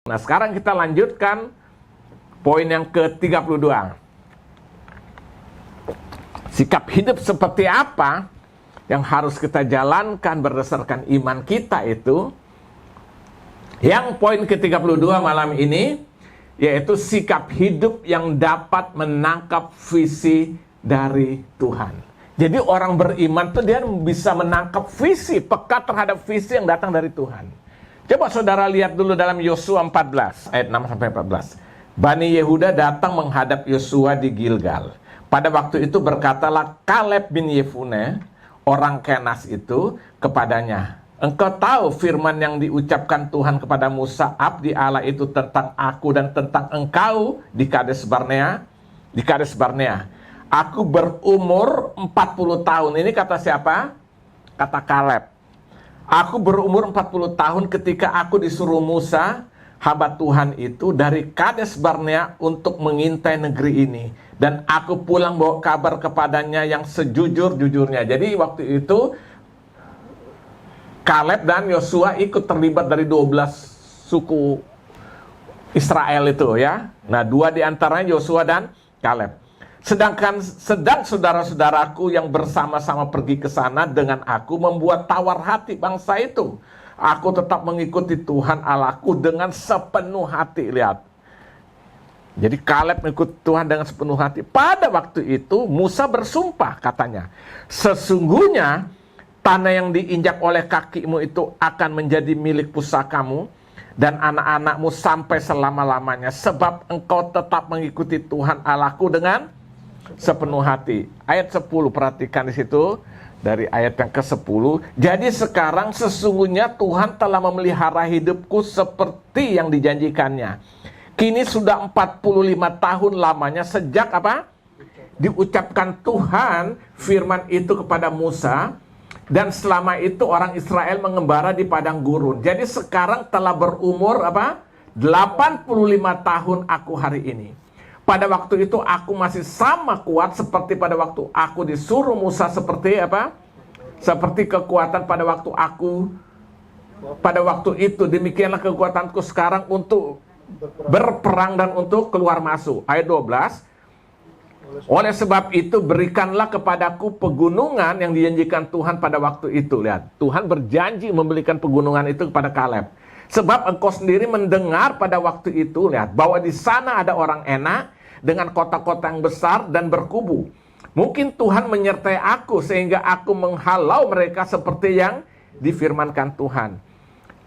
Nah, sekarang kita lanjutkan poin yang ke-32. Sikap hidup seperti apa yang harus kita jalankan berdasarkan iman kita itu. Yang poin ke-32 malam ini, yaitu sikap hidup yang dapat menangkap visi dari Tuhan. Jadi orang beriman itu dia bisa menangkap visi, peka terhadap visi yang datang dari Tuhan. Coba saudara lihat dulu dalam Yosua 14, ayat 6-14. Bani Yehuda datang menghadap Yosua di Gilgal. Pada waktu itu berkatalah Kaleb bin Yefune, orang Kenas itu, kepadanya, engkau tahu firman yang diucapkan Tuhan kepada Musa, abdi Allah itu tentang aku dan tentang engkau di Kades Barnea? Di Kades Barnea. Aku berumur 40 tahun. Ini kata siapa? Kata Kaleb. Aku berumur 40 tahun ketika aku disuruh Musa, hamba Tuhan itu, dari Kades Barnea untuk mengintai negeri ini. Dan aku pulang bawa kabar kepadanya yang sejujur-jujurnya. Jadi waktu itu Kaleb dan Yosua ikut terlibat dari 12 suku Israel itu ya. Nah, 2 di antaranya Yosua dan Kaleb. Sedang saudara-saudaraku yang bersama-sama pergi ke sana dengan aku membuat tawar hati bangsa itu. Aku tetap mengikuti Tuhan Allahku dengan sepenuh hati. Lihat. Jadi Kaleb mengikuti Tuhan dengan sepenuh hati. Pada waktu itu Musa bersumpah katanya, sesungguhnya tanah yang diinjak oleh kakimu itu akan menjadi milik pusakamu dan anak-anakmu sampai selama-lamanya. Sebab engkau tetap mengikuti Tuhan Allahku dengan sepenuh hati. Ayat 10, perhatikan di situ dari ayat yang ke-10. Jadi sekarang sesungguhnya Tuhan telah memelihara hidupku seperti yang dijanjikannya. Kini sudah 45 tahun lamanya sejak apa? Diucapkan Tuhan firman itu kepada Musa, dan selama itu orang Israel mengembara di padang gurun. Jadi sekarang telah berumur apa? 85 tahun aku hari ini. Pada waktu itu aku masih sama kuat seperti pada waktu aku disuruh Musa. Seperti apa? Seperti kekuatan pada waktu aku pada waktu itu. Demikianlah kekuatanku sekarang untuk berperang dan untuk keluar masuk. Ayat 12. Oleh sebab itu berikanlah kepadaku pegunungan yang dijanjikan Tuhan pada waktu itu. Lihat, Tuhan berjanji memberikan pegunungan itu kepada Kaleb. Sebab engkau sendiri mendengar pada waktu itu, lihat, bahwa di sana ada orang enak dengan kota-kota yang besar dan berkubu. Mungkin Tuhan menyertai aku sehingga aku menghalau mereka seperti yang difirmankan Tuhan.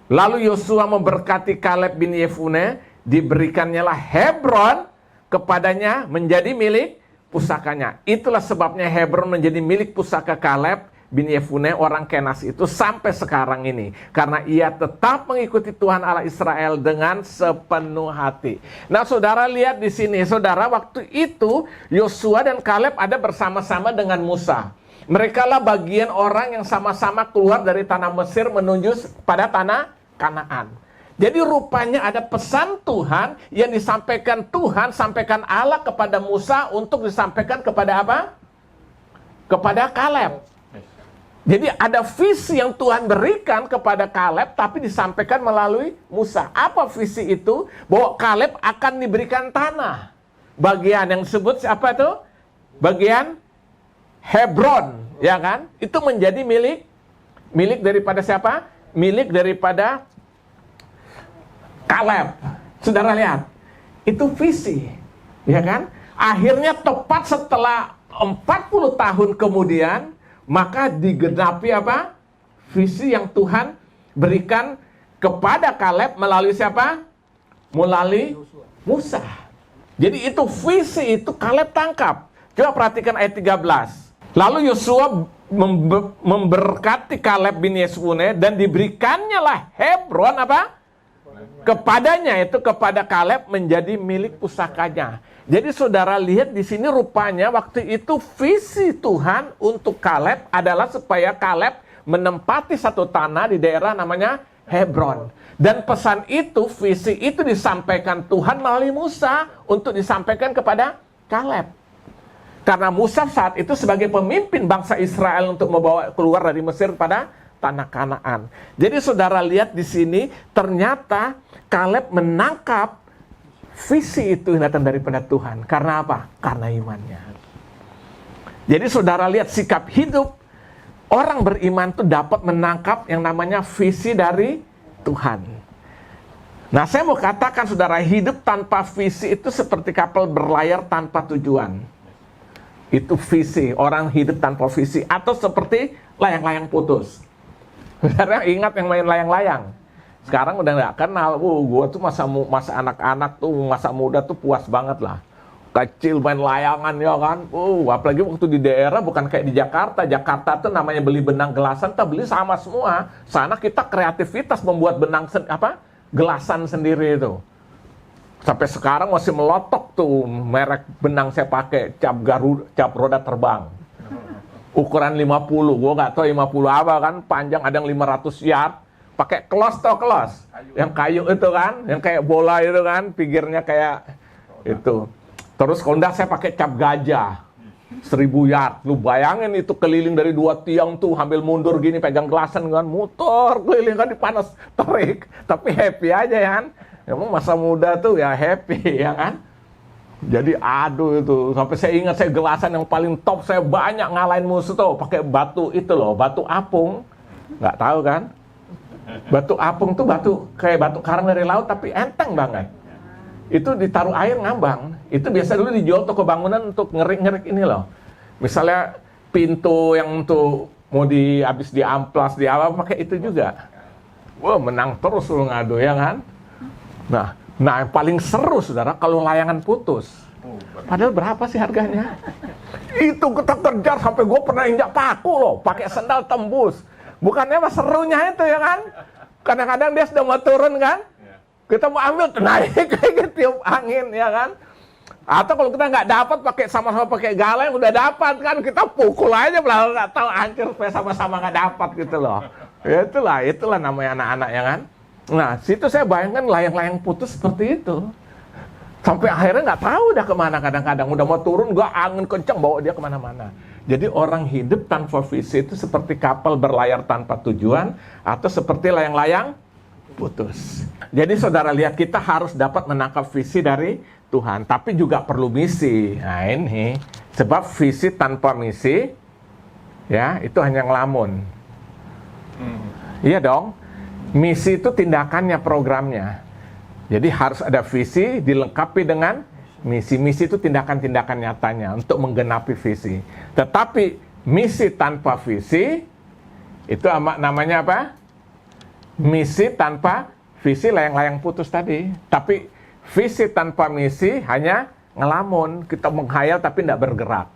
Lalu Yosua memberkati Kaleb bin Yefune, diberikannya lah Hebron kepadanya menjadi milik pusakanya. Itulah sebabnya Hebron menjadi milik pusaka Kaleb bin Yefune orang Kenas itu sampai sekarang ini, karena ia tetap mengikuti Tuhan Allah Israel dengan sepenuh hati. Nah, saudara lihat di sini, saudara, waktu itu Yosua dan Kaleb ada bersama-sama dengan Musa. Mereka lah bagian orang yang sama-sama keluar dari tanah Mesir menuju pada tanah Kanaan. Jadi rupanya ada pesan Tuhan yang disampaikan Tuhan, sampaikan Allah kepada Musa untuk disampaikan kepada apa? Kepada Kaleb. Jadi ada visi yang Tuhan berikan kepada Kaleb, tapi disampaikan melalui Musa. Apa visi itu? Bahwa Kaleb akan diberikan tanah. Bagian yang disebut apa itu? Bagian Hebron, ya kan? Itu menjadi milik daripada siapa? Milik daripada Kaleb. Saudara lihat, itu visi, ya kan? Akhirnya tepat setelah 40 tahun kemudian, maka digenapi apa? Visi yang Tuhan berikan kepada Kaleb melalui siapa? Melalui Musa. Jadi itu visi itu Kaleb tangkap. Coba perhatikan ayat 13. Lalu Yosua memberkati Kaleb bin Yefune dan diberikannya lah Hebron apa? Kepadanya, itu kepada Kaleb menjadi milik pusakanya. Jadi saudara lihat di sini rupanya waktu itu visi Tuhan untuk Kaleb adalah supaya Kaleb menempati satu tanah di daerah namanya Hebron. Dan pesan itu, visi itu disampaikan Tuhan melalui Musa untuk disampaikan kepada Kaleb. Karena Musa saat itu sebagai pemimpin bangsa Israel untuk membawa keluar dari Mesir pada tanah Kanaan. Jadi saudara lihat di sini, ternyata Kaleb menangkap visi itu yang datang daripada Tuhan. Karena apa? Karena imannya. Jadi saudara lihat sikap hidup orang beriman itu dapat menangkap yang namanya visi dari Tuhan. Nah, saya mau katakan saudara, hidup tanpa visi itu seperti kapal berlayar tanpa tujuan. Itu visi, orang hidup tanpa visi. Atau seperti layang-layang putus. Saudara ingat yang main layang-layang? Sekarang udah nggak kenal. Gue tuh masa anak-anak tuh, masa muda tuh puas banget lah. Kecil main layangan ya kan. Apalagi waktu di daerah, bukan kayak di Jakarta. Jakarta tuh namanya beli benang gelasan, kita beli sama semua. Sana kita kreativitas membuat benang gelasan sendiri itu. Sampai sekarang masih melotok tuh merek benang saya pakai, cap roda terbang. Ukuran 50, gua nggak tahu 50 apa kan, panjang ada yang 500 yard. Pakai klos. Yang kayu itu kan, yang kayak bola itu kan, pinggirnya kayak itu. Terus kalau enggak saya pakai cap gajah 1000 yard. Lu bayangin itu keliling dari 2 tiang tuh, ambil mundur gini pegang gelasan kan, muter keliling kan, dipanas terik, tapi happy aja ya kan. Emang masa muda tuh ya happy ya kan. Jadi aduh itu, sampai saya ingat saya gelasan yang paling top, saya banyak ngalahin musuh tuh pakai batu itu loh, batu apung. Nggak tahu kan? Batu apung tuh kayak batu karang dari laut tapi enteng banget. Itu ditaruh air ngambang. Itu biasa dulu dijual toko bangunan untuk ngerik-ngerik ini loh. Misalnya pintu yang untuk mau habis diamplas, pakai itu juga. Wah, menang terus lu ngadu ya kan. Nah yang paling seru saudara kalau layangan putus. Padahal berapa sih harganya? Itu kita kejar sampai gue pernah injak paku loh, pakai sendal tembus. Bukannya apa serunya itu ya kan? Kadang-kadang dia sudah mau turun kan? Kita mau ambil, naik kayak tiup angin ya kan. Atau kalau kita nggak dapat sama-sama pakai galang, udah dapat kan, kita pukul aja belakang nggak tahu hancur supaya sama-sama nggak dapat gitu loh. Ya itulah namanya anak-anak ya kan. Nah situ saya bayangkan layang-layang putus seperti itu. Sampai akhirnya nggak tahu udah kemana, kadang-kadang udah mau turun, gua angin kencang bawa dia kemana-mana. Jadi orang hidup tanpa visi itu seperti kapal berlayar tanpa tujuan, atau seperti layang-layang putus. Jadi saudara lihat, kita harus dapat menangkap visi dari Tuhan, tapi juga perlu misi. Nah ini, sebab visi tanpa misi, ya itu hanya ngelamun. Iya dong, misi itu tindakannya, programnya. Jadi harus ada visi dilengkapi dengan misi. Misi itu tindakan-tindakan nyatanya untuk menggenapi visi. Tetapi misi tanpa visi, itu namanya apa? Misi tanpa visi, layang-layang putus tadi. Tapi visi tanpa misi hanya ngelamun, kita menghayal tapi tidak bergerak,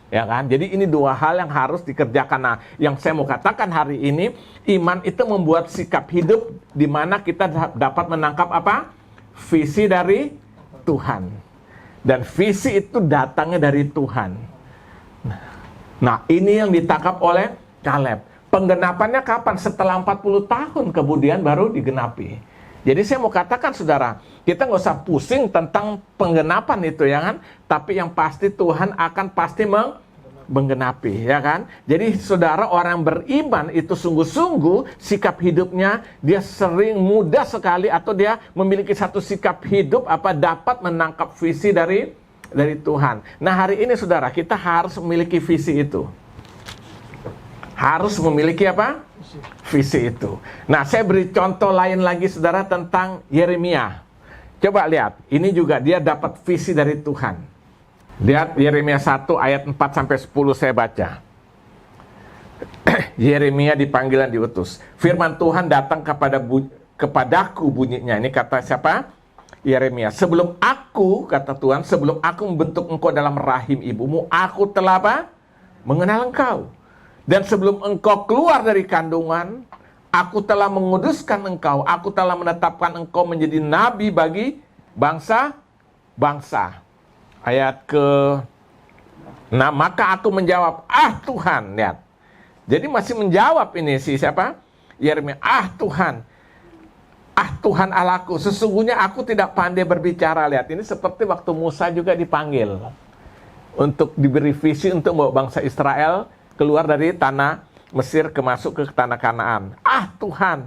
ya kan? Jadi ini dua hal yang harus dikerjakan. Nah, yang saya mau katakan hari ini, iman itu membuat sikap hidup di mana kita dapat menangkap apa? Visi dari Tuhan. Dan visi itu datangnya dari Tuhan. Nah, ini yang ditangkap oleh Kaleb. Penggenapannya kapan? Setelah 40 tahun kemudian baru digenapi. Jadi saya mau katakan saudara, kita nggak usah pusing tentang penggenapan itu ya kan. Tapi yang pasti Tuhan akan pasti menggenapi ya kan. Jadi saudara, orang beriman itu sungguh-sungguh sikap hidupnya, dia sering mudah sekali atau dia memiliki satu sikap hidup dapat menangkap visi dari Tuhan. Nah hari ini saudara, kita harus memiliki visi itu. Harus memiliki apa? Visi itu. Nah, saya beri contoh lain lagi saudara tentang Yeremia. Coba lihat, ini juga dia dapat visi dari Tuhan. Lihat Yeremia 1 ayat 4 sampai 10 saya baca. Yeremia dipanggil dan diutus. Firman Tuhan datang kepadaku bunyinya. Ini kata siapa? Yeremia. Sebelum aku, kata Tuhan, sebelum aku membentuk engkau dalam rahim ibumu, aku telah apa? Mengenal engkau. Dan sebelum engkau keluar dari kandungan, aku telah menguduskan engkau. Aku telah menetapkan engkau menjadi nabi bagi bangsa-bangsa. Ayat ke-6, maka aku menjawab, Tuhan, lihat. Jadi masih menjawab ini si siapa? Yeremia, Tuhan. Tuhan Allahku, sesungguhnya aku tidak pandai berbicara. Lihat, ini seperti waktu Musa juga dipanggil untuk diberi visi untuk membawa bangsa Israel keluar dari tanah Mesir masuk ke tanah Kanaan. Ah Tuhan,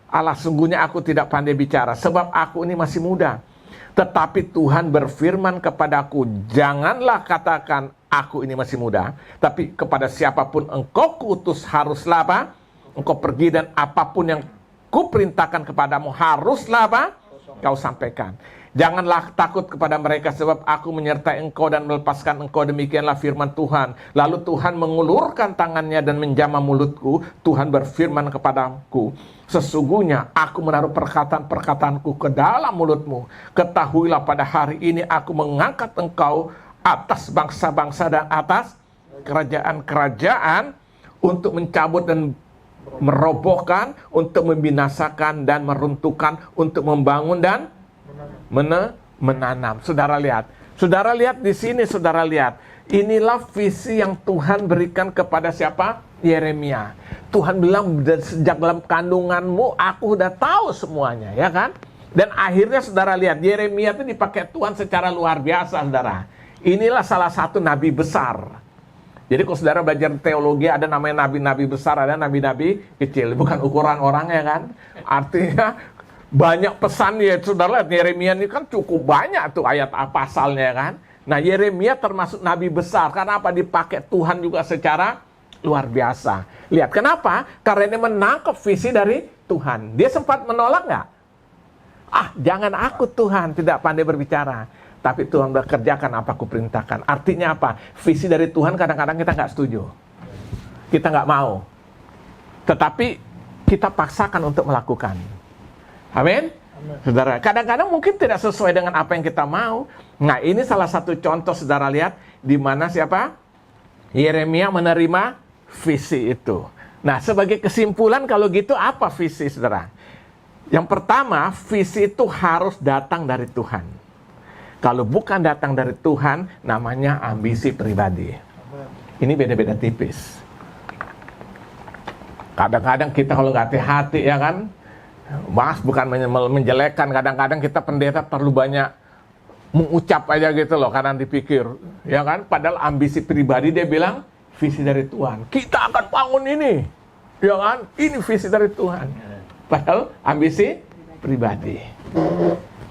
Allah, sungguhnya aku tidak pandai bicara, sebab aku ini masih muda. Tetapi Tuhan berfirman kepadaku, janganlah katakan aku ini masih muda, tapi kepada siapapun engkau kuutus haruslah apa? Engkau pergi, dan apapun yang kuperintahkan kepadamu haruslah apa? Kau sampaikan. Janganlah takut kepada mereka, sebab aku menyertai engkau dan melepaskan engkau, demikianlah firman Tuhan. Lalu Tuhan mengulurkan tangannya dan menjamah mulutku. Tuhan berfirman kepadaku, sesungguhnya aku menaruh perkataan-perkataanku ke dalam mulutmu. Ketahuilah pada hari ini aku mengangkat engkau atas bangsa-bangsa dan atas kerajaan-kerajaan, untuk mencabut dan merobohkan, untuk membinasakan dan meruntuhkan, untuk membangun dan menanam. Saudara lihat di sini, saudara lihat. Inilah visi yang Tuhan berikan kepada siapa? Yeremia. Tuhan bilang, sejak dalam kandunganmu aku udah tahu semuanya, ya kan? Dan akhirnya saudara lihat, Yeremia itu dipakai Tuhan secara luar biasa, saudara. Inilah salah satu nabi besar. Jadi kalau saudara belajar teologi, ada namanya nabi-nabi besar, ada nabi-nabi kecil. Bukan ukuran orangnya kan. Artinya banyak pesan ya, saudara lihat. Yeremia ini kan cukup banyak tuh ayat pasalnya kan. Nah, Yeremia termasuk nabi besar. Karena apa? Dipakai Tuhan juga secara luar biasa. Lihat, kenapa? Karena ini menangkap visi dari Tuhan. Dia sempat menolak nggak? Ah, jangan aku Tuhan, tidak pandai berbicara. Tapi Tuhan bekerjakan apa aku perintahkan. Artinya apa? Visi dari Tuhan kadang-kadang kita nggak setuju. Kita nggak mau. Tetapi kita paksakan untuk melakukan. Amin? Saudara, kadang-kadang mungkin tidak sesuai dengan apa yang kita mau. Nah, ini salah satu contoh, saudara lihat, di mana siapa? Yeremia menerima visi itu. Nah, sebagai kesimpulan kalau gitu, apa visi, saudara? Yang pertama, visi itu harus datang dari Tuhan. Kalau bukan datang dari Tuhan, namanya ambisi pribadi. Ini beda-beda tipis. Kadang-kadang kita kalau nggak hati-hati, ya kan, Mas, bukan menjelekkan, kadang-kadang kita pendeta terlalu banyak mengucap aja gitu loh, karena dipikir, ya kan, padahal ambisi pribadi dia bilang, visi dari Tuhan. Kita akan bangun ini, ya kan, ini visi dari Tuhan. Padahal ambisi pribadi.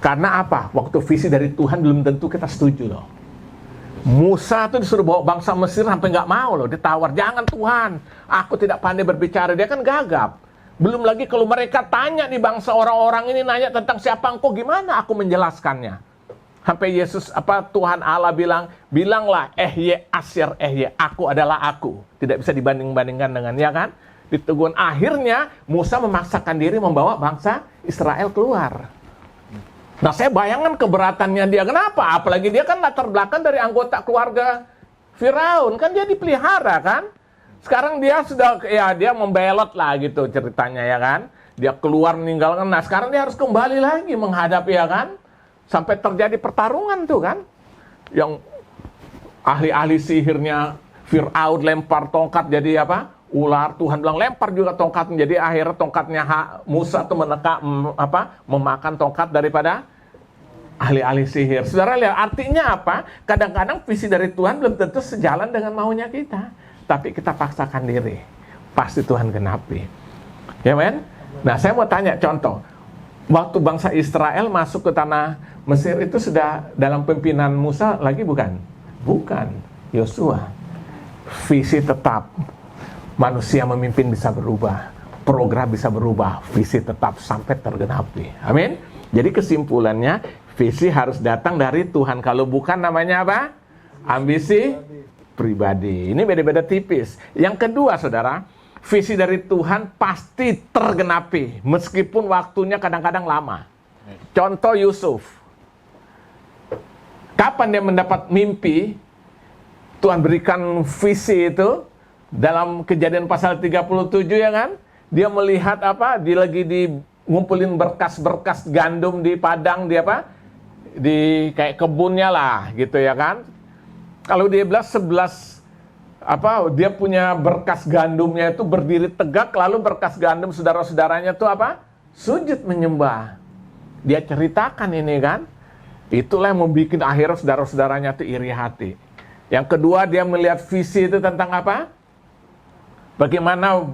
Karena apa? Waktu visi dari Tuhan belum tentu kita setuju loh. Musa tuh disuruh bawa bangsa Mesir sampai nggak mau loh, ditawar, jangan Tuhan, aku tidak pandai berbicara. Dia kan gagap. Belum lagi kalau mereka tanya nih, bangsa orang-orang ini nanya tentang siapa engkau, gimana aku menjelaskannya? Sampai Tuhan Allah bilanglah Asyir, aku adalah aku. Tidak bisa dibanding-bandingkan dengan, ya kan? Ditegur. Akhirnya Musa memaksakan diri membawa bangsa Israel keluar. Nah, saya bayangkan keberatannya dia. Kenapa? Apalagi dia kan latar belakang dari anggota keluarga Firaun. Kan dia dipelihara kan. Sekarang dia sudah, ya dia membelot lah gitu ceritanya, ya kan. Dia keluar meninggalkan. Nah, sekarang dia harus kembali lagi menghadapi, ya kan. Sampai terjadi pertarungan tuh kan. Yang ahli-ahli sihirnya Firaun lempar tongkat jadi apa? Ular. Tuhan bilang lempar juga tongkat. Jadi akhirnya tongkatnya Musa tuh memakan tongkat daripada ahli-ahli sihir. Saudara lihat, artinya apa? Kadang-kadang visi dari Tuhan belum tentu sejalan dengan maunya kita. Tapi kita paksakan diri. Pasti Tuhan genapi. Ya men? Nah, saya mau tanya contoh. Waktu bangsa Israel masuk ke tanah Mesir itu sudah dalam pimpinan Musa lagi bukan? Bukan. Yosua. Visi tetap. Manusia memimpin bisa berubah. Program bisa berubah. Visi tetap sampai tergenapi. Amin? Jadi kesimpulannya, visi harus datang dari Tuhan. Kalau bukan namanya apa? Ambisi pribadi. Ini beda-beda tipis. Yang kedua, saudara, visi dari Tuhan pasti tergenapi. Meskipun waktunya kadang-kadang lama. Contoh Yusuf. Kapan dia mendapat mimpi? Tuhan berikan visi itu. Dalam Kejadian pasal 37, ya kan? Dia melihat apa? Dia lagi ngumpulin berkas-berkas gandum di padang, di apa? Di kayak kebunnya lah, gitu ya kan? Kalau dia bilang 11 dia punya berkas gandumnya itu berdiri tegak, lalu berkas gandum saudara-saudaranya itu apa? Sujud menyembah. Dia ceritakan ini kan? Itulah yang membuat akhirnya saudara-saudaranya itu iri hati. Yang kedua, dia melihat visi itu tentang apa? Bagaimana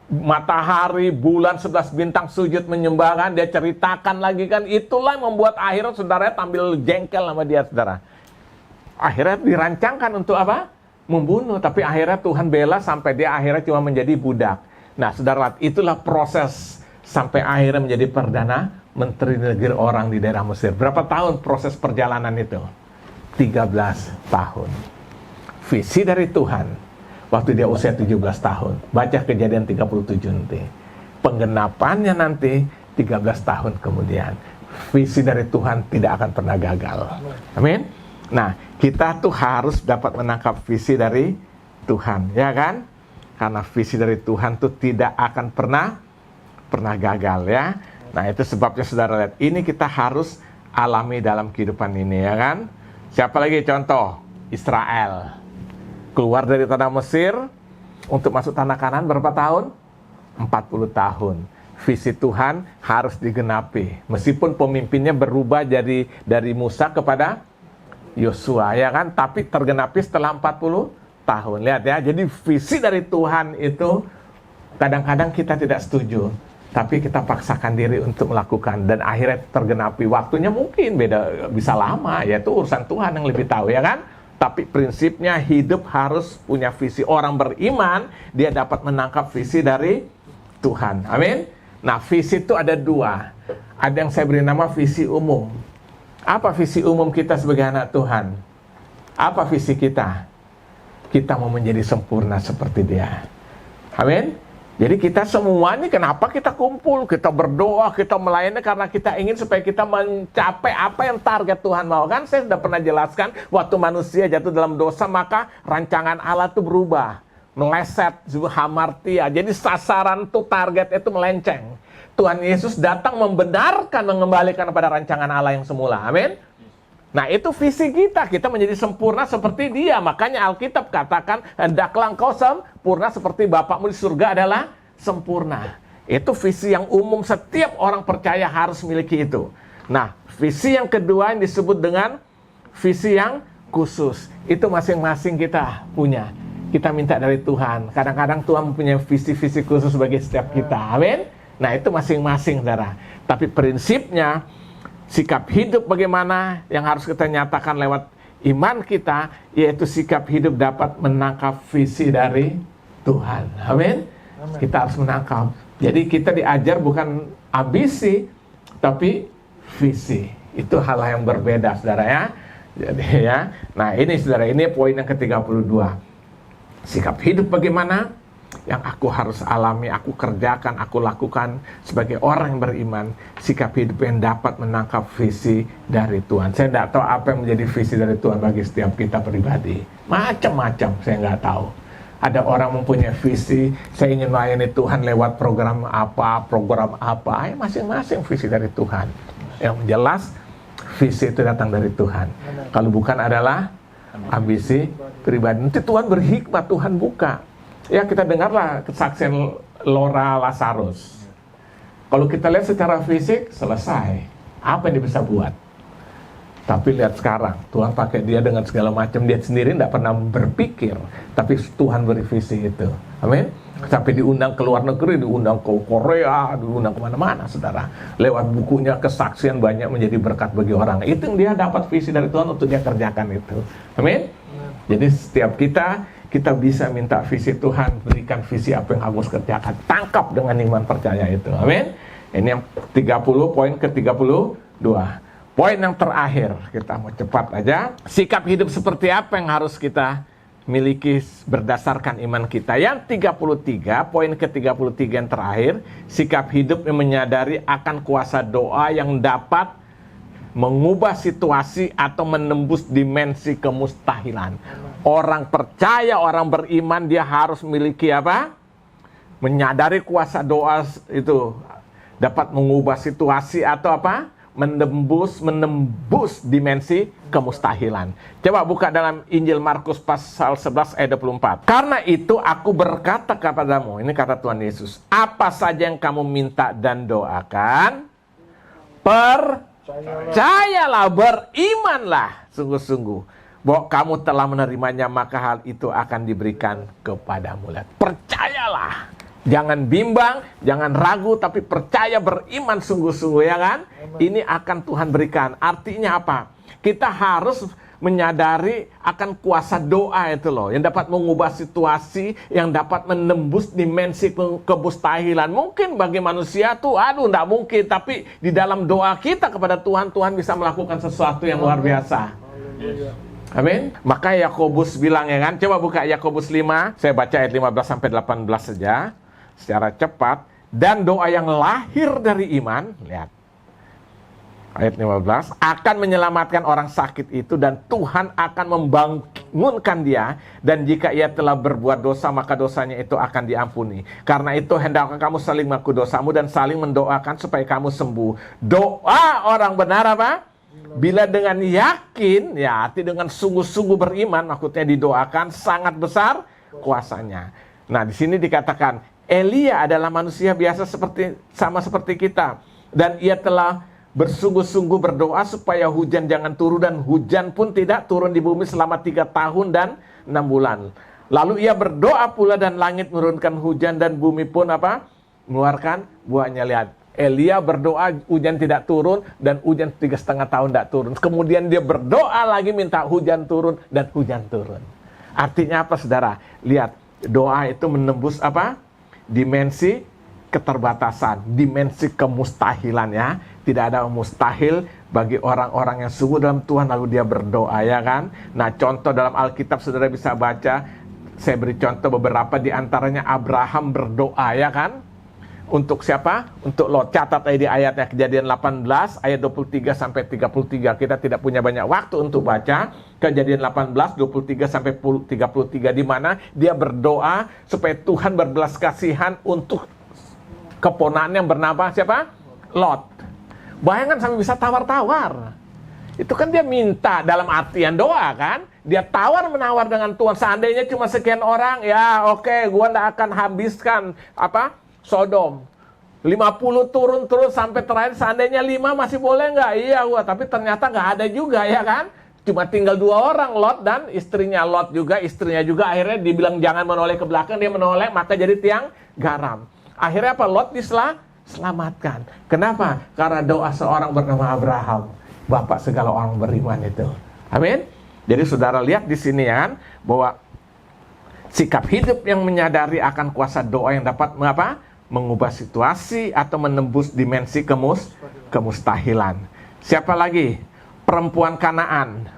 matahari, bulan, 11 bintang sujud menyembah kan, dia ceritakan lagi kan, itulah yang membuat akhirnya saudara tampil jengkel sama dia, saudara. Akhirnya dirancangkan untuk apa? Membunuh, tapi akhirnya Tuhan bela sampai dia akhirnya cuma menjadi budak. Nah, saudara, itulah proses sampai akhirnya menjadi perdana menteri negeri orang di daerah Mesir. Berapa tahun proses perjalanan itu? 13 tahun. Visi dari Tuhan waktu dia usia 17 tahun. Baca Kejadian 37 nanti. Penggenapannya nanti 13 tahun kemudian. Visi dari Tuhan tidak akan pernah gagal. Amin. Nah, kita tuh harus dapat menangkap visi dari Tuhan, ya kan? Karena visi dari Tuhan tuh tidak akan pernah gagal, ya. Nah, itu sebabnya saudara lihat, ini kita harus alami dalam kehidupan ini, ya kan? Siapa lagi contoh? Israel. Keluar dari tanah Mesir untuk masuk tanah Kanaan berapa tahun? 40 tahun. Visi Tuhan harus digenapi. Meskipun pemimpinnya berubah dari Musa kepada Yosua, ya kan? Tapi tergenapi setelah 40 tahun. Lihat ya, jadi visi dari Tuhan itu kadang-kadang kita tidak setuju, tapi kita paksakan diri untuk melakukan, dan akhirnya tergenapi. Waktunya mungkin beda, bisa lama, yaitu urusan Tuhan yang lebih tahu, ya kan? Tapi prinsipnya hidup harus punya visi. Orang beriman, dia dapat menangkap visi dari Tuhan. Amin. Nah, visi itu ada dua. Ada yang saya beri nama visi umum. Apa visi umum kita sebagai anak Tuhan? Apa visi kita? Kita mau menjadi sempurna seperti Dia. Amin. Jadi kita semua ini kenapa kita kumpul, kita berdoa, kita melayani karena kita ingin supaya kita mencapai apa yang target Tuhan mau. Kan saya sudah pernah jelaskan, waktu manusia jatuh dalam dosa, maka rancangan Allah itu berubah, meleset, hamartia. Jadi sasaran tuh, target itu melenceng. Tuhan Yesus datang membenarkan, mengembalikan kepada rancangan Allah yang semula. Amin. Nah, itu visi kita menjadi sempurna seperti Dia. Makanya Alkitab katakan, hendaklah engkau sempurna seperti Bapakmu di surga adalah sempurna. Itu visi yang umum, setiap orang percaya harus miliki itu. Nah, visi yang kedua yang disebut dengan visi yang khusus. Itu masing-masing kita punya. Kita minta dari Tuhan. Kadang-kadang Tuhan mempunyai visi-visi khusus bagi setiap kita. Amin. Nah, itu masing-masing, saudara. Tapi prinsipnya, sikap hidup bagaimana yang harus kita nyatakan lewat iman kita, yaitu sikap hidup dapat menangkap visi dari Tuhan. Amin. Kita harus menangkap. Jadi kita diajar bukan ambisi, tapi visi. Itu hal yang berbeda, saudara, ya. Jadi ya. Nah, ini saudara, ini poin yang ke-32. Sikap hidup bagaimana yang aku harus alami, aku kerjakan, aku lakukan sebagai orang yang beriman. Sikap hidup yang dapat menangkap visi dari Tuhan. Saya tidak tahu apa yang menjadi visi dari Tuhan bagi setiap kita pribadi. Macam-macam, saya nggak tahu. Ada orang mempunyai visi, saya ingin melayani Tuhan lewat program apa. Ya, masing-masing visi dari Tuhan. Yang jelas, visi itu datang dari Tuhan. Kalau bukan adalah ambisi pribadi. Nanti Tuhan berhikmat, Tuhan buka. Ya, kita dengarlah kesaksian Laura Lazarus. Kalau kita lihat secara fisik, selesai. Apa yang dia bisa buat? Tapi lihat sekarang, Tuhan pakai dia dengan segala macam. Dia sendiri tidak pernah berpikir, tapi Tuhan beri visi itu. Amin. Sampai diundang ke luar negeri, diundang ke Korea, diundang kemana-mana, saudara. Lewat bukunya, kesaksian banyak menjadi berkat bagi orang. Itu yang dia dapat visi dari Tuhan untuk dia kerjakan itu. Amin. Jadi setiap kita bisa minta visi Tuhan, berikan visi apa yang harus kerjakan. Tangkap dengan iman percaya itu. Amin. Ini yang 30, poin ke-32. Poin yang terakhir, kita mau cepat aja. Sikap hidup seperti apa yang harus kita miliki berdasarkan iman kita? Yang 33, poin ke-33 yang terakhir, sikap hidup yang menyadari akan kuasa doa yang dapat mengubah situasi atau menembus dimensi kemustahilan. Orang percaya, orang beriman, dia harus memiliki apa? Menyadari kuasa doa itu dapat mengubah situasi atau apa? Menembus dimensi kemustahilan. Coba buka dalam Injil Markus pasal 11 ayat 24. Karena itu aku berkata kepadamu, ini kata Tuhan Yesus, apa saja yang kamu minta dan doakan, percayalah, berimanlah sungguh-sungguh bahwa kamu telah menerimanya, maka hal itu akan diberikan kepadamu. Percayalah percayalah. Jangan bimbang, jangan ragu, tapi percaya, beriman sungguh-sungguh, ya kan? Ini akan Tuhan berikan. Artinya apa? Kita harus menyadari akan kuasa doa itu loh, yang dapat mengubah situasi, yang dapat menembus dimensi kemustahilan. Mungkin bagi manusia tuh, enggak mungkin, tapi di dalam doa kita kepada Tuhan, Tuhan bisa melakukan sesuatu yang luar biasa. Amin. Maka Yakobus bilang, ya kan, coba buka Yakobus 5, saya baca ayat 15 sampai 18 saja secara cepat. Dan doa yang lahir dari iman, lihat ayat 15, akan menyelamatkan orang sakit itu, dan Tuhan akan membangunkan dia, dan jika ia telah berbuat dosa, maka dosanya itu akan diampuni. Karena itu hendaklah kamu saling mengaku dosamu dan saling mendoakan supaya kamu sembuh. Doa orang benar apa? Bila dengan yakin, ya arti dengan sungguh-sungguh beriman, maksudnya didoakan, sangat besar kuasanya. Nah, di sini dikatakan Elia adalah manusia biasa sama seperti kita, dan ia telah bersungguh-sungguh berdoa supaya hujan jangan turun, dan hujan pun tidak turun di bumi selama 3 tahun dan 6 bulan. Lalu ia berdoa pula, dan langit menurunkan hujan, dan bumi pun apa? Mengeluarkan buahnya. Lihat, Elia berdoa, hujan tidak turun, dan hujan 3,5 tahun tidak turun. Kemudian dia berdoa lagi minta hujan turun, dan hujan turun. Artinya apa, saudara? Lihat, doa itu menembus apa? Dimensi keterbatasan, dimensi kemustahilan, ya. Tidak ada mustahil bagi orang-orang yang sungguh dalam Tuhan lalu dia berdoa, ya kan. Nah, contoh dalam Alkitab saudara bisa baca. Saya beri contoh beberapa, di antaranya Abraham berdoa, ya kan. Untuk siapa? Untuk Lot. Catat di ayatnya, Kejadian 18 ayat 23 sampai 33. Kita tidak punya banyak waktu untuk baca. Kejadian 18 23 sampai 33, di mana dia berdoa supaya Tuhan berbelas kasihan untuk keponakan yang bernama siapa? Lot. Bayangkan sampai bisa tawar-tawar. Itu kan dia minta dalam artian doa kan. Dia tawar-menawar dengan Tuhan. Seandainya cuma sekian orang, ya oke, gua nggak akan habiskan apa Sodom. 50 turun terus sampai terakhir, seandainya 5 masih boleh nggak? Iya gua, tapi ternyata nggak ada juga, ya kan. Cuma tinggal 2 orang, Lot dan istrinya. Lot juga, istrinya juga. Akhirnya dibilang jangan menoleh ke belakang, dia menoleh, maka jadi tiang garam. Akhirnya apa? Lot diselamatkan. Kenapa? Karena doa seorang bernama Abraham, bapak segala orang beriman itu. Amin. Jadi saudara lihat di sini, ya kan, bahwa sikap hidup yang menyadari akan kuasa doa yang dapat mengubah situasi atau menembus dimensi kemustahilan. Siapa lagi? Perempuan Kanaan.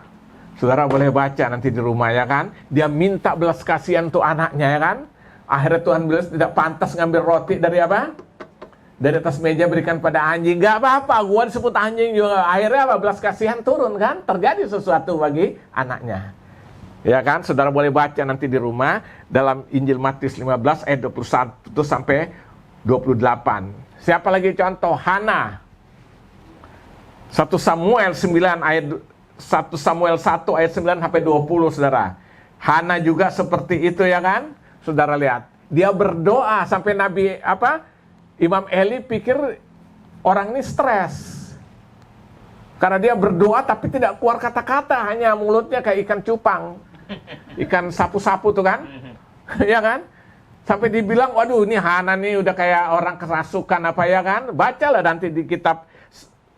Saudara boleh baca nanti di rumah, ya kan. Dia minta belas kasihan untuk anaknya, ya kan. Akhirnya Tuhan bilang tidak pantas ngambil roti dari apa? Dari atas meja berikan pada anjing. Gak apa-apa, gua disebut anjing juga. Akhirnya apa? Belas kasihan turun kan. Terjadi sesuatu bagi anaknya. Ya kan, saudara boleh baca nanti di rumah. Dalam Injil Matius 15 ayat 21 sampai 28. Siapa lagi contoh? Hana. 1 Samuel 9 ayat 1 Samuel 1 ayat 9 sampai 20, saudara. Hana juga seperti itu, ya kan? Saudara lihat, dia berdoa sampai Nabi Imam Eli pikir orang ini stres. Karena dia berdoa tapi tidak keluar kata-kata, hanya mulutnya kayak ikan cupang. Ikan sapu-sapu tuh kan? Ya kan? Sampai dibilang, waduh ini Hana nih udah kayak orang kerasukan apa, ya kan? Bacalah nanti di kitab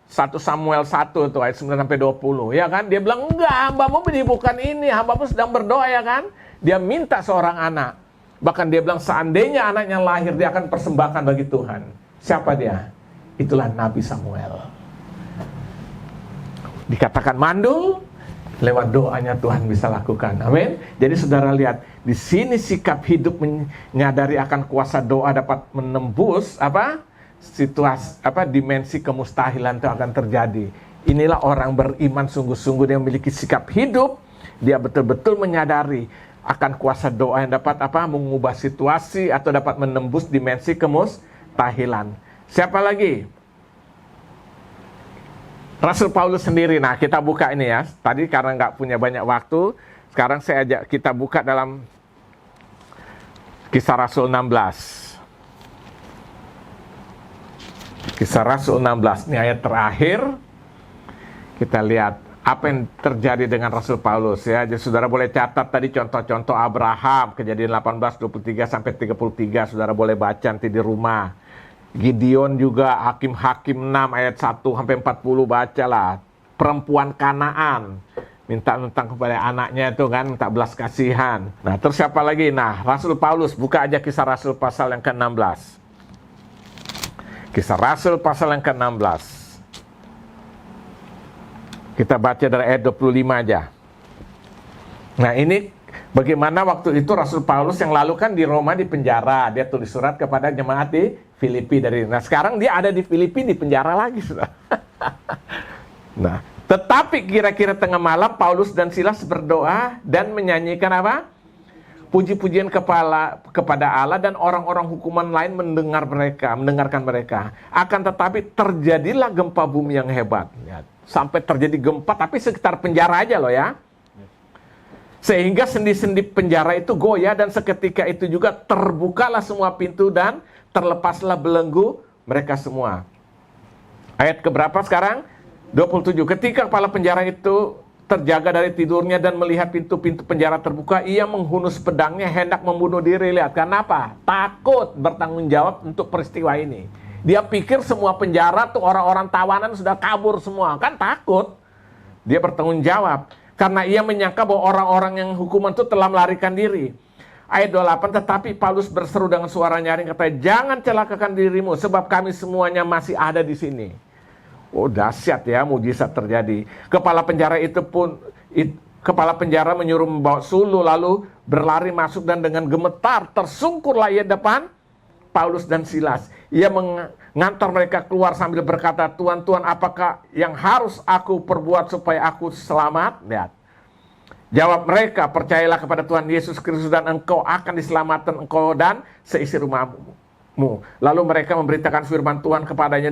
1 Samuel 1 tuh ayat 9 sampai 20, ya kan? Dia bilang, enggak, hambamu bukan ini, hambamu sedang berdoa, ya kan? Dia minta seorang anak. Bahkan dia bilang seandainya anaknya lahir, dia akan persembahkan bagi Tuhan. Siapa dia? Itulah Nabi Samuel. Dikatakan mandul, lewat doanya Tuhan bisa lakukan. Amin. Jadi saudara lihat, di sini sikap hidup menyadari akan kuasa doa dapat menembus situasi dimensi kemustahilan itu akan terjadi. Inilah orang beriman sungguh-sungguh, dia memiliki sikap hidup, dia betul-betul menyadari akan kuasa doa yang dapat mengubah situasi atau dapat menembus dimensi kemustahilan. Siapa lagi? Rasul Paulus sendiri. Nah, kita buka ini ya. Tadi karena nggak punya banyak waktu, sekarang saya ajak kita buka dalam Kisah Rasul 16. Kisah Rasul 16, ini ayat terakhir. Kita lihat apa yang terjadi dengan Rasul Paulus ya. Jadi saudara boleh catat tadi contoh-contoh Abraham, Kejadian 18:23 sampai 33, saudara boleh baca nanti di rumah. Gideon juga, Hakim-Hakim 6 ayat 1 sampai 40, bacalah. Perempuan Kanaan minta tentang kepada anaknya itu kan, minta belas kasihan. Nah, terus siapa lagi? Nah, Rasul Paulus, buka aja Kisah Rasul pasal yang ke-16. Kisah Rasul pasal yang ke-16. Kita baca dari ayat 25 aja. Nah, ini bagaimana waktu itu Rasul Paulus yang lalu kan di Roma di penjara. Dia tulis surat kepada jemaat di Filipi dari. Nah, sekarang dia ada di Filipi di penjara lagi, Saudara. Nah, tetapi kira-kira tengah malam Paulus dan Silas berdoa dan menyanyikan apa? Puji-pujian kepada Allah, dan orang-orang hukuman lain mendengarkan mereka. Akan tetapi terjadilah gempa bumi yang hebat. Ya, sampai terjadi gempa, tapi sekitar penjara aja loh ya. Sehingga sendi-sendi penjara itu goyah, dan seketika itu juga terbukalah semua pintu dan terlepaslah belenggu mereka semua. Ayat keberapa sekarang? 27. Ketika kepala penjara itu terjaga dari tidurnya dan melihat pintu-pintu penjara terbuka, ia menghunus pedangnya hendak membunuh diri. Lihat, kenapa? Takut bertanggung jawab untuk peristiwa ini. Dia pikir semua penjara tuh orang-orang tawanan sudah kabur semua, kan takut. Dia bertanggung jawab karena ia menyangka bahwa orang-orang yang hukuman itu telah melarikan diri. Ayat 28, tetapi Paulus berseru dengan suara nyaring, katanya, jangan celakakan dirimu sebab kami semuanya masih ada di sini. Oh, dahsyat ya, mujizat terjadi. Kepala penjara menyuruh membawa suluh, lalu berlari masuk, dan dengan gemetar tersungkurlah ia depan Paulus dan Silas. Ia mengantar mereka keluar sambil berkata, Tuhan, Tuhan, apakah yang harus aku perbuat supaya aku selamat? Lihat. Jawab mereka, percayalah kepada Tuhan Yesus Kristus dan engkau akan diselamatkan, engkau dan seisi rumahmu. Lalu mereka memberitakan firman Tuhan kepadanya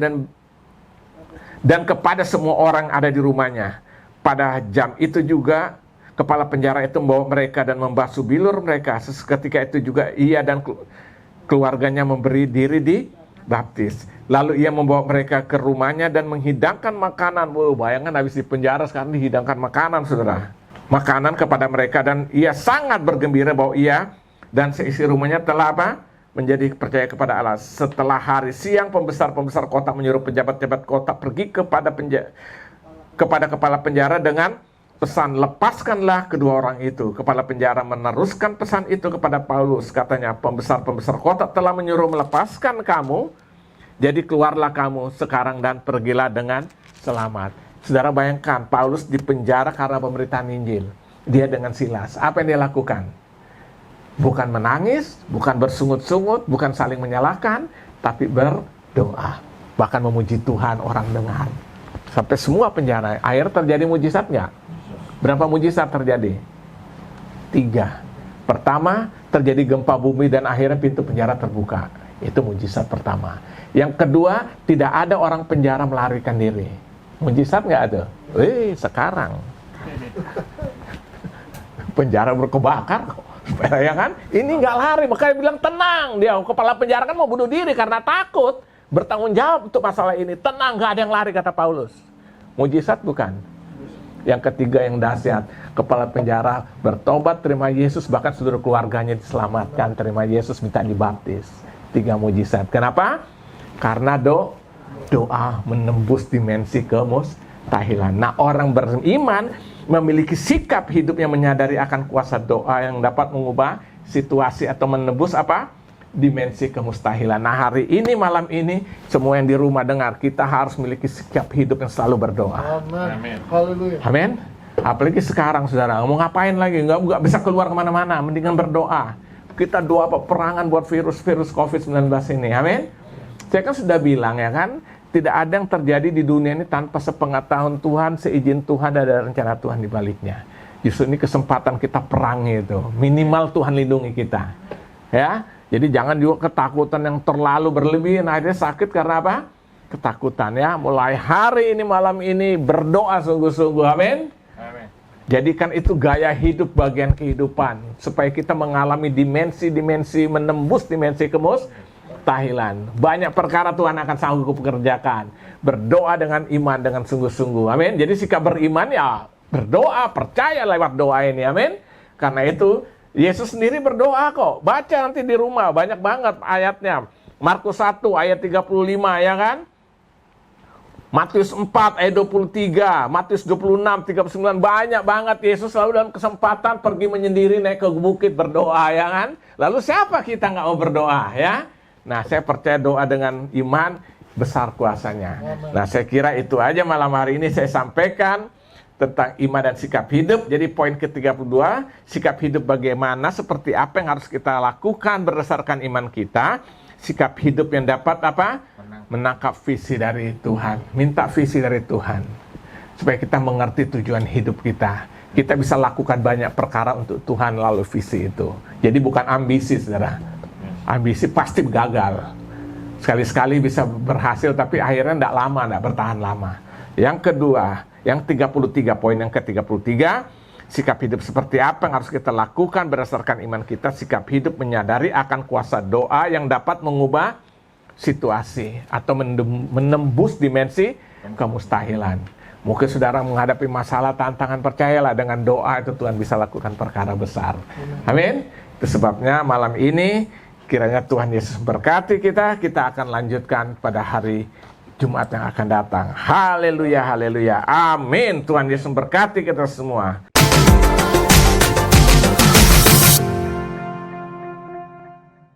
dan kepada semua orang ada di rumahnya. Pada jam itu juga kepala penjara itu membawa mereka dan membasuh bilur mereka. Seketika itu juga ia dan keluarganya memberi diri dibaptis. Lalu ia membawa mereka ke rumahnya dan menghidangkan makanan. Wow, bayangkan habis di penjara sekarang dihidangkan makanan, saudara. Makanan kepada mereka, dan ia sangat bergembira bahwa ia dan seisi rumahnya telah apa? Menjadi percaya kepada Allah. Setelah hari siang, pembesar-pembesar kota menyuruh pejabat-pejabat kota pergi kepada kepala penjara dengan pesan, lepaskanlah kedua orang itu. Kepala penjara meneruskan pesan itu kepada Paulus. Katanya, pembesar-pembesar kota telah menyuruh melepaskan kamu, jadi keluarlah kamu sekarang dan pergilah dengan selamat. Saudara bayangkan, Paulus dipenjara karena pemberitaan Injil. Dia dengan Silas, apa yang dia lakukan? Bukan menangis, bukan bersungut-sungut, bukan saling menyalahkan, tapi berdoa. Bahkan memuji Tuhan, orang dengar. Sampai semua penjara. Akhirnya terjadi mujizat nggak? Berapa mujizat terjadi? 3. Pertama, terjadi gempa bumi dan akhirnya pintu penjara terbuka. Itu mujizat pertama. Yang kedua, tidak ada orang penjara melarikan diri. Mujizat nggak ada? Sekarang. Penjara berkebakar kok. Ya kan? Ini nggak lari, makanya bilang tenang. Dia kepala penjara kan mau bunuh diri karena takut. Bertanggung jawab untuk masalah ini. Tenang, nggak ada yang lari, kata Paulus. Mujizat bukan? Yang ketiga yang dahsyat, kepala penjara bertobat, terima Yesus, bahkan seluruh keluarganya diselamatkan, terima Yesus, minta dibaptis. 3 mujizat. Kenapa? Karena doa menembus dimensi kemustahilan. Nah, orang beriman memiliki sikap hidup yang menyadari akan kuasa doa yang dapat mengubah situasi atau menembus apa? Dimensi kemustahilan. Nah, hari ini, malam ini, semua yang di rumah dengar, kita harus memiliki sikap hidup yang selalu berdoa. Amin. Haleluya. Amin. Apalagi sekarang, saudara, mau ngapain lagi? Nggak bisa keluar kemana-mana, mendingan berdoa. Kita doa peperangan buat virus COVID-19 ini. Amin. Saya kan sudah bilang ya kan, tidak ada yang terjadi di dunia ini tanpa sepengetahuan Tuhan, seizin Tuhan, dan ada rencana Tuhan di baliknya. Justru ini kesempatan kita perangi itu. Minimal Tuhan lindungi kita. Ya, jadi jangan juga ketakutan yang terlalu berlebihan. Akhirnya sakit karena apa? Ketakutan ya. Mulai hari ini, malam ini, berdoa sungguh-sungguh. Amin. Amin. Jadikan itu gaya hidup bagian kehidupan. Supaya kita mengalami dimensi-dimensi, menembus dimensi kemustahilan. Banyak perkara Tuhan akan sanggup kerjakan. Berdoa dengan iman, dengan sungguh-sungguh. Amin. Jadi sikap beriman ya berdoa, percaya lewat doa ini. Amin. Karena itu Yesus sendiri berdoa kok. Baca nanti di rumah, banyak banget ayatnya. Markus 1 ayat 35 ya kan. Matius 4 ayat 23, Matius 26, 39, banyak banget. Yesus selalu dalam kesempatan pergi menyendiri naik ke bukit berdoa ya kan. Lalu siapa kita nggak mau berdoa ya? Nah saya percaya doa dengan iman besar kuasanya. Nah saya kira itu aja malam hari ini saya sampaikan tentang iman dan sikap hidup. Jadi poin ke-32, sikap hidup bagaimana, seperti apa yang harus kita lakukan berdasarkan iman kita. Sikap hidup yang dapat apa? Menangkap visi dari Tuhan. Minta visi dari Tuhan. Supaya kita mengerti tujuan hidup kita. Kita bisa lakukan banyak perkara untuk Tuhan lalu visi itu. Jadi bukan ambisi, saudara. Ambisi pasti gagal. Sekali-sekali bisa berhasil, tapi akhirnya tidak lama, tidak bertahan lama. Yang kedua, yang 33, poin yang ke-33, sikap hidup seperti apa yang harus kita lakukan berdasarkan iman kita. Sikap hidup menyadari akan kuasa doa yang dapat mengubah situasi atau menembus dimensi kemustahilan. Mungkin saudara menghadapi masalah, tantangan, percayalah dengan doa itu Tuhan bisa lakukan perkara besar. Amin. Itu sebabnya malam ini kiranya Tuhan Yesus berkati kita. Kita akan lanjutkan pada hari Jumat yang akan datang. Haleluya, haleluya. Amin. Tuhan Yesus berkati kita semua.